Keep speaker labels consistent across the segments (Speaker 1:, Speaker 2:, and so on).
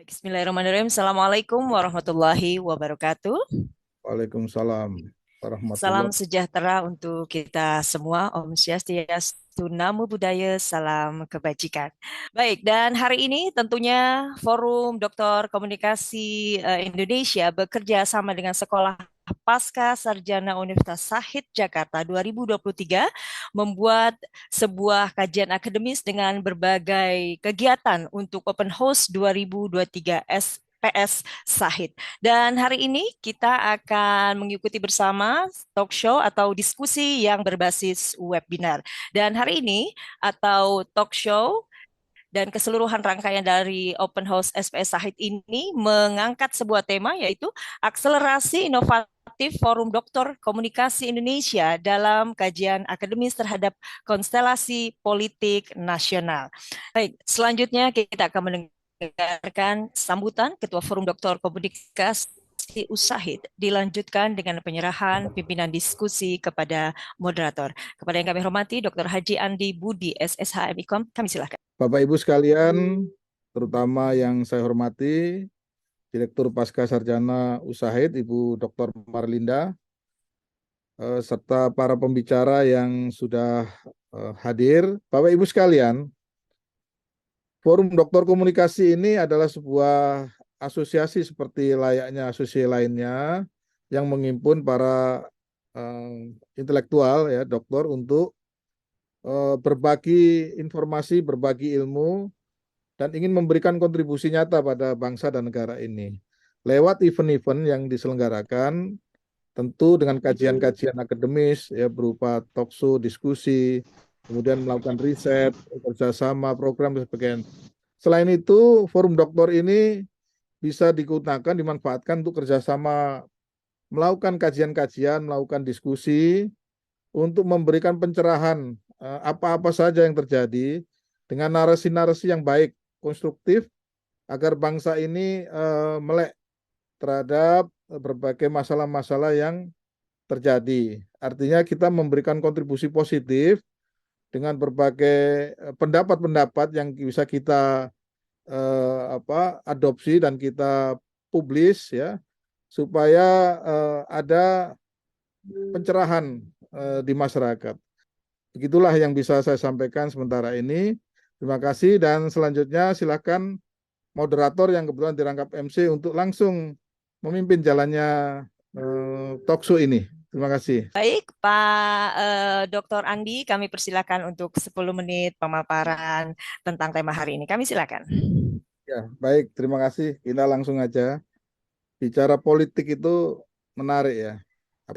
Speaker 1: Bismillahirrahmanirrahim. Assalamualaikum warahmatullahi wabarakatuh.
Speaker 2: Waalaikumsalam
Speaker 1: Salam
Speaker 2: warahmatullah.
Speaker 1: sejahtera untuk kita semua. Om Swastiastu, Namo Buddhaya, salam kebajikan. Baik, dan hari ini tentunya Forum Doktor Komunikasi Indonesia bekerja sama dengan Sekolah Pasca Sarjana Universitas Shahid Jakarta 2023 membuat sebuah kajian akademis dengan berbagai kegiatan untuk Open House 2023 SPS Shahid. Dan hari ini kita akan mengikuti bersama talk show atau diskusi yang berbasis webinar. Dan hari ini atau talk show dan keseluruhan rangkaian dari Open House SPS Sahid ini mengangkat sebuah tema yaitu akselerasi inovatif Forum Doktor Komunikasi Indonesia dalam kajian akademis terhadap konstelasi politik nasional. Baik, selanjutnya kita akan mendengarkan sambutan Ketua Forum Doktor Komunikasi Usahid dilanjutkan dengan penyerahan pimpinan diskusi kepada moderator. Kepada yang kami hormati, Dr. Haji Andi Budi, SSHM Ikom, kami silakan.
Speaker 2: Bapak Ibu sekalian, terutama yang saya hormati, Direktur Pasca Sarjana Usahaid, Ibu Dr. Marlinda, serta para pembicara yang sudah hadir. Bapak Ibu sekalian, Forum Doktor Komunikasi ini adalah sebuah asosiasi seperti layaknya asosiasi lainnya yang menghimpun para intelektual ya, doktor untuk berbagi informasi, berbagi ilmu, dan ingin memberikan kontribusi nyata pada bangsa dan negara ini. Lewat event-event yang diselenggarakan, tentu dengan kajian-kajian akademis, ya berupa talk show, diskusi, kemudian melakukan riset, kerjasama, program, dan sebagainya. Selain itu, forum doktor ini bisa digunakan, dimanfaatkan untuk kerjasama, melakukan kajian-kajian, melakukan diskusi, untuk memberikan pencerahan apa-apa saja yang terjadi dengan narasi-narasi yang baik, konstruktif, agar bangsa ini melek terhadap berbagai masalah-masalah yang terjadi. Artinya kita memberikan kontribusi positif dengan berbagai pendapat-pendapat yang bisa kita adopsi dan kita publis ya, supaya ada pencerahan di masyarakat. Begitulah yang bisa saya sampaikan sementara ini. Terima kasih dan selanjutnya silakan moderator yang kebetulan dirangkap MC untuk langsung memimpin jalannya talk show ini. Terima kasih.
Speaker 1: Baik, Pak Dr. Andi, kami persilakan untuk 10 menit pemaparan tentang tema hari ini. Kami silakan.
Speaker 2: Ya, baik, terima kasih. Kita langsung aja. Bicara politik itu menarik ya.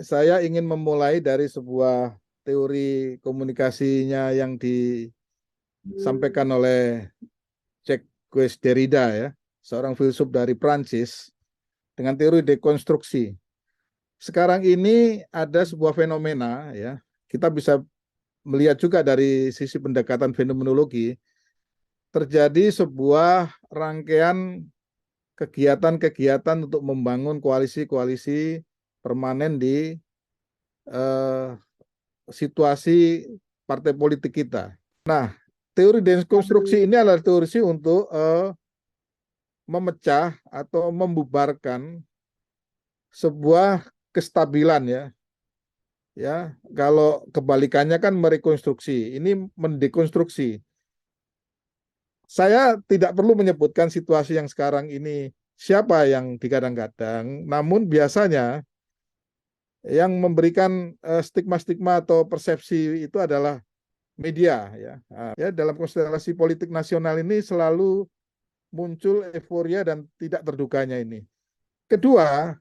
Speaker 2: Saya ingin memulai dari sebuah teori komunikasinya yang disampaikan oleh Jacques Derrida ya, seorang filsuf dari Prancis dengan teori dekonstruksi. Sekarang ini ada sebuah fenomena ya, kita bisa melihat juga dari sisi pendekatan fenomenologi, terjadi sebuah rangkaian kegiatan-kegiatan untuk membangun koalisi-koalisi permanen di eh, situasi partai politik kita. Nah, teori dekonstruksi ini adalah teori untuk memecah atau membubarkan sebuah kestabilan ya. Ya, kalau kebalikannya kan merekonstruksi, ini mendekonstruksi. Saya tidak perlu menyebutkan situasi yang sekarang ini siapa yang digadang-gadang, namun biasanya yang memberikan stigma-stigma atau persepsi itu adalah media ya. Nah, ya dalam konstelasi politik nasional ini selalu muncul euforia dan tidak terduganya ini. Kedua,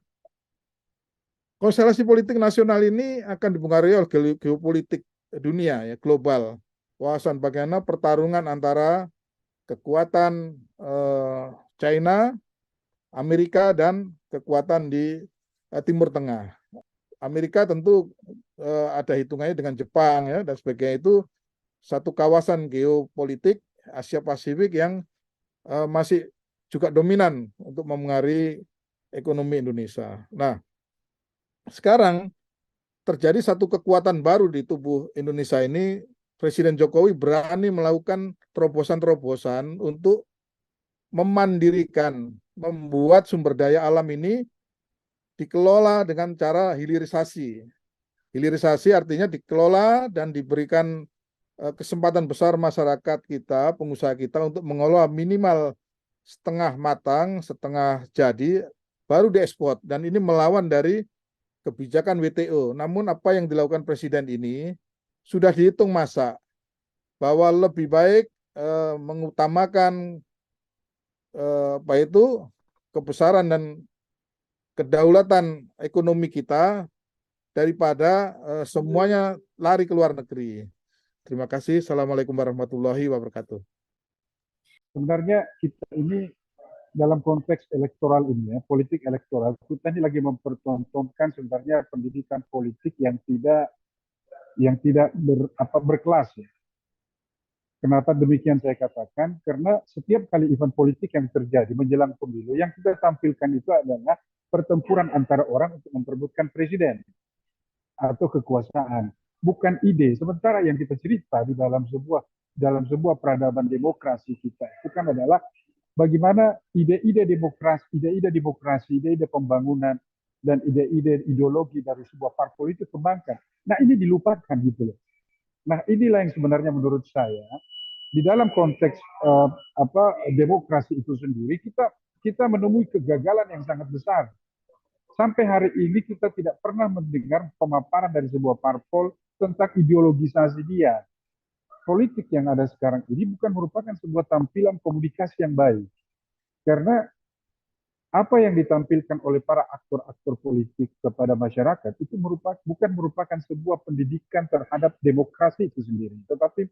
Speaker 2: konstelasi politik nasional ini akan dipengaruhi oleh geopolitik dunia ya, global. Wawasan bagaimana pertarungan antara kekuatan China, Amerika dan kekuatan di Timur Tengah. Amerika tentu ada hitungannya dengan Jepang ya dan sebagainya, itu satu kawasan geopolitik Asia Pasifik yang masih juga dominan untuk memengaruhi ekonomi Indonesia. Nah, sekarang terjadi satu kekuatan baru di tubuh Indonesia ini. Presiden Jokowi berani melakukan terobosan-terobosan untuk memandirikan, membuat sumber daya alam ini dikelola dengan cara hilirisasi. Hilirisasi artinya dikelola dan diberikan kesempatan besar masyarakat kita, pengusaha kita untuk mengelola minimal setengah matang, setengah jadi, baru diekspor. Dan ini melawan dari kebijakan WTO. Namun apa yang dilakukan Presiden ini sudah dihitung masa bahwa lebih baik mengutamakan apa itu kebesaran dan kedaulatan ekonomi kita daripada semuanya lari ke luar negeri. Terima kasih. Assalamualaikum warahmatullahi wabarakatuh.
Speaker 3: Sebenarnya kita ini dalam konteks elektoral ini, ya, politik elektoral, kita ini lagi mempertontonkan sebenarnya pendidikan politik yang tidak berkelas. Ya. Kenapa demikian saya katakan? Karena setiap kali event politik yang terjadi menjelang pemilu, yang kita tampilkan itu adalah pertempuran antara orang untuk memperebutkan presiden atau kekuasaan, bukan ide. Sementara yang kita cerita di dalam sebuah peradaban demokrasi kita itu kan adalah bagaimana ide-ide demokrasi, ide-ide pembangunan dan ide-ide ideologi dari sebuah parpol itu kembangkan. Nah ini dilupakan gitu loh. Nah inilah yang sebenarnya menurut saya di dalam konteks demokrasi itu sendiri kita menemui kegagalan yang sangat besar. Sampai hari ini kita tidak pernah mendengar pemaparan dari sebuah parpol tentang ideologisasi dia. Politik yang ada sekarang ini bukan merupakan sebuah tampilan komunikasi yang baik. Karena apa yang ditampilkan oleh para aktor-aktor politik kepada masyarakat itu bukan merupakan sebuah pendidikan terhadap demokrasi itu sendiri, tetapi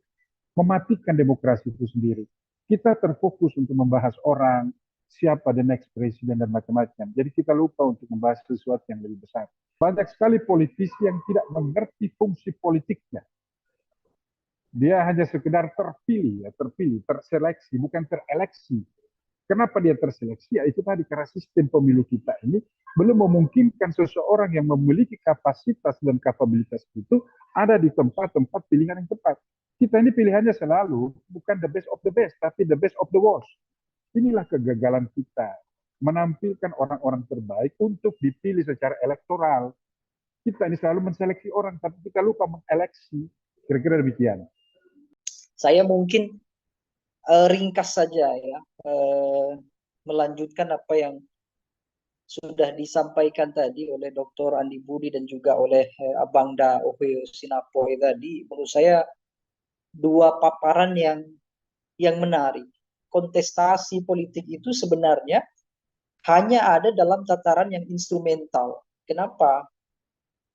Speaker 3: mematikan demokrasi itu sendiri. Kita terfokus untuk membahas orang, siapa the next president dan macam-macam. Jadi kita lupa untuk membahas sesuatu yang lebih besar. Banyak sekali politisi yang tidak mengerti fungsi politiknya. Dia hanya sekedar terpilih, terseleksi, bukan tereleksi. Kenapa dia terseleksi? Ya itu tadi karena sistem pemilu kita ini belum memungkinkan seseorang yang memiliki kapasitas dan kapabilitas itu ada di tempat-tempat pilihan yang tepat. Kita ini pilihannya selalu bukan the best of the best, tapi the best of the worst. Inilah kegagalan kita, menampilkan orang-orang terbaik untuk dipilih secara elektoral. Kita ini selalu menseleksi orang, tapi kita lupa mengeleksi. Kira-kira demikian.
Speaker 4: Saya mungkin ringkas saja ya, melanjutkan apa yang sudah disampaikan tadi oleh Dr. Andi Budi dan juga oleh Abang Da Ohyo Sinapoy tadi. Menurut saya dua paparan yang menarik. Kontestasi politik itu sebenarnya hanya ada dalam tataran yang instrumental. Kenapa?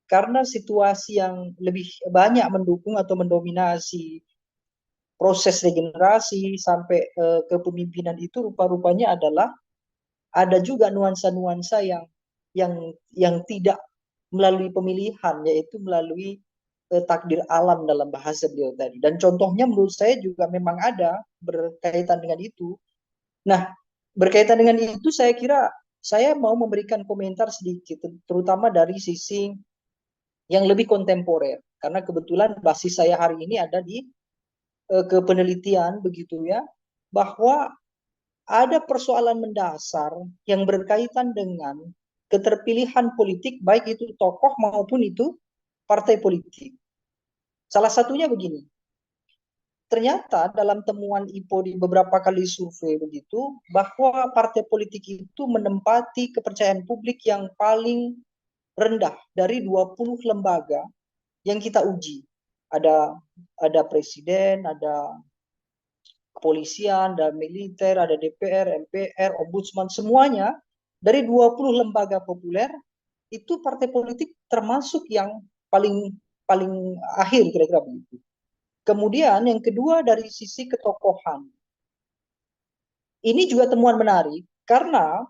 Speaker 4: Karena situasi yang lebih banyak mendukung atau mendominasi proses regenerasi sampai kepemimpinan itu rupa-rupanya adalah ada juga nuansa-nuansa yang tidak melalui pemilihan, yaitu melalui takdir alam dalam bahasa beliau tadi. Dan contohnya menurut saya juga memang ada berkaitan dengan itu. Nah, berkaitan dengan itu saya kira saya mau memberikan komentar sedikit, terutama dari sisi yang lebih kontemporer. Karena kebetulan basis saya hari ini ada di kepenelitian begitu ya, bahwa ada persoalan mendasar yang berkaitan dengan keterpilihan politik, baik itu tokoh maupun itu partai politik. Salah satunya begini, ternyata dalam temuan IPO di beberapa kali survei begitu, bahwa partai politik itu menempati kepercayaan publik yang paling rendah dari 20 lembaga yang kita uji. Ada presiden, ada kepolisian, ada militer, ada DPR, MPR, ombudsman, semuanya dari 20 lembaga populer itu partai politik termasuk yang paling akhir kira-kira begitu. Kemudian yang kedua dari sisi ketokohan. Ini juga temuan menarik karena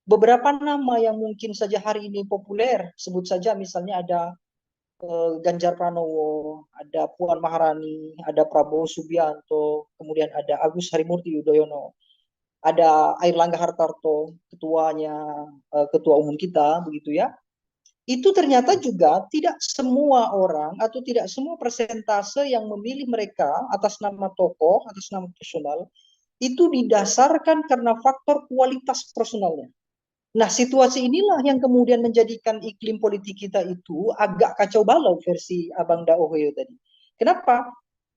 Speaker 4: beberapa nama yang mungkin saja hari ini populer, sebut saja misalnya ada Ganjar Pranowo, ada Puan Maharani, ada Prabowo Subianto, kemudian ada Agus Harimurti Yudhoyono, ada Airlangga Hartarto, ketua umum kita, begitu ya. Itu ternyata juga tidak semua orang atau tidak semua persentase yang memilih mereka atas nama tokoh, atas nama personal, itu didasarkan karena faktor kualitas personalnya. Nah, situasi inilah yang kemudian menjadikan iklim politik kita itu agak kacau balau versi Abang Daohyo tadi. Kenapa?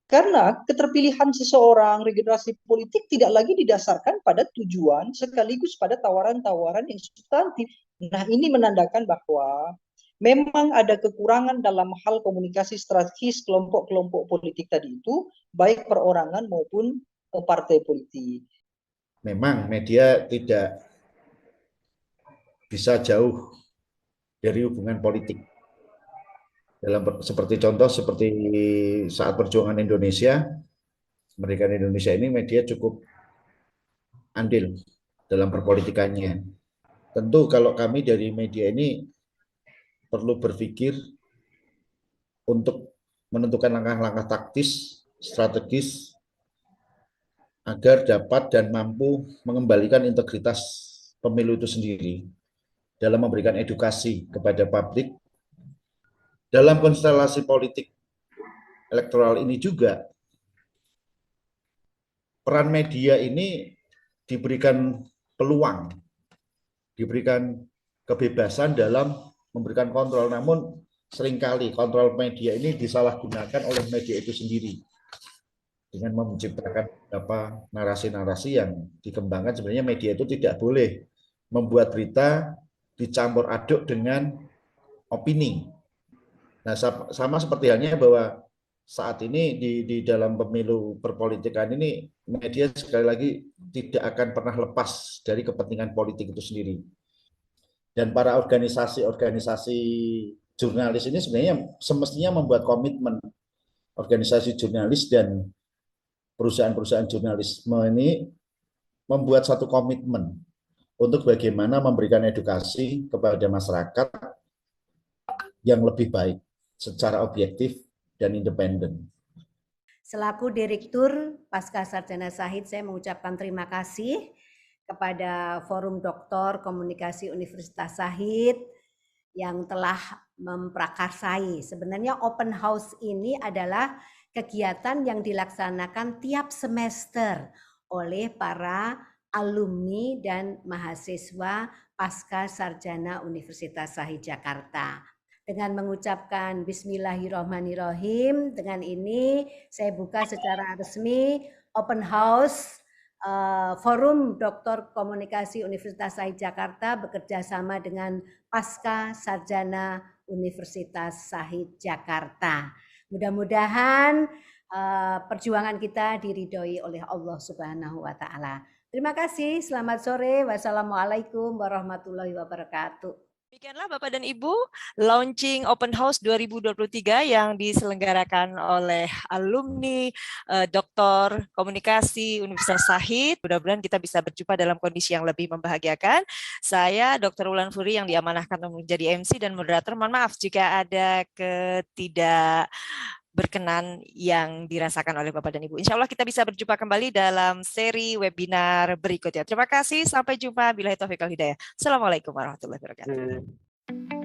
Speaker 4: Karena keterpilihan seseorang, regenerasi politik tidak lagi didasarkan pada tujuan sekaligus pada tawaran-tawaran yang substantif. Nah, ini menandakan bahwa memang ada kekurangan dalam hal komunikasi strategis kelompok-kelompok politik tadi itu, baik perorangan maupun partai politik.
Speaker 5: Memang media tidak bisa jauh dari hubungan politik. Seperti contoh seperti saat perjuangan Indonesia, kemerdekaan Indonesia ini media cukup andil dalam perpolitikannya. Tentu kalau kami dari media ini perlu berpikir untuk menentukan langkah-langkah taktis, strategis, agar dapat dan mampu mengembalikan integritas pemilu itu sendiri dalam memberikan edukasi kepada publik. Dalam konstelasi politik elektoral ini juga, peran media ini diberikan peluang, diberikan kebebasan dalam memberikan kontrol, namun seringkali kontrol media ini disalahgunakan oleh media itu sendiri dengan menciptakan narasi-narasi yang dikembangkan. Sebenarnya media itu tidak boleh membuat berita dicampur aduk dengan opini. Nah, sama seperti halnya bahwa saat ini di dalam pemilu perpolitikan ini, media sekali lagi tidak akan pernah lepas dari kepentingan politik itu sendiri. Dan para organisasi-organisasi jurnalis ini sebenarnya semestinya membuat komitmen. Organisasi jurnalis dan perusahaan-perusahaan jurnalisme ini membuat satu komitmen untuk bagaimana memberikan edukasi kepada masyarakat yang lebih baik secara objektif dan independen.
Speaker 6: Selaku Direktur Pasca Sarjana Shahid, saya mengucapkan terima kasih kepada Forum Doktor Komunikasi Universitas Shahid yang telah memprakarsai. Sebenarnya open house ini adalah kegiatan yang dilaksanakan tiap semester oleh para alumni dan mahasiswa Pasca Sarjana Universitas Shahid Jakarta. Dengan mengucapkan Bismillahirrahmanirrahim, dengan ini saya buka secara resmi open house Forum Doktor Komunikasi Universitas Shahid Jakarta bekerja sama dengan Pasca Sarjana Universitas Shahid Jakarta. Mudah-mudahan perjuangan kita diridhoi oleh Allah Subhanahu wa Ta'ala. Terima kasih, selamat sore. Wassalamualaikum warahmatullahi wabarakatuh.
Speaker 1: Demikianlah Bapak dan Ibu, launching Open House 2023 yang diselenggarakan oleh alumni Doktor Komunikasi Universitas Shahid. Mudah-mudahan kita bisa berjumpa dalam kondisi yang lebih membahagiakan. Saya Dr. Wulan Furi yang diamanahkan untuk menjadi MC dan moderator. Mohon maaf jika ada berkenan yang dirasakan oleh Bapak dan Ibu. Insya Allah kita bisa berjumpa kembali dalam seri webinar berikutnya. Terima kasih, sampai jumpa. Billahi taufiq wal hidayah. Assalamualaikum warahmatullahi wabarakatuh.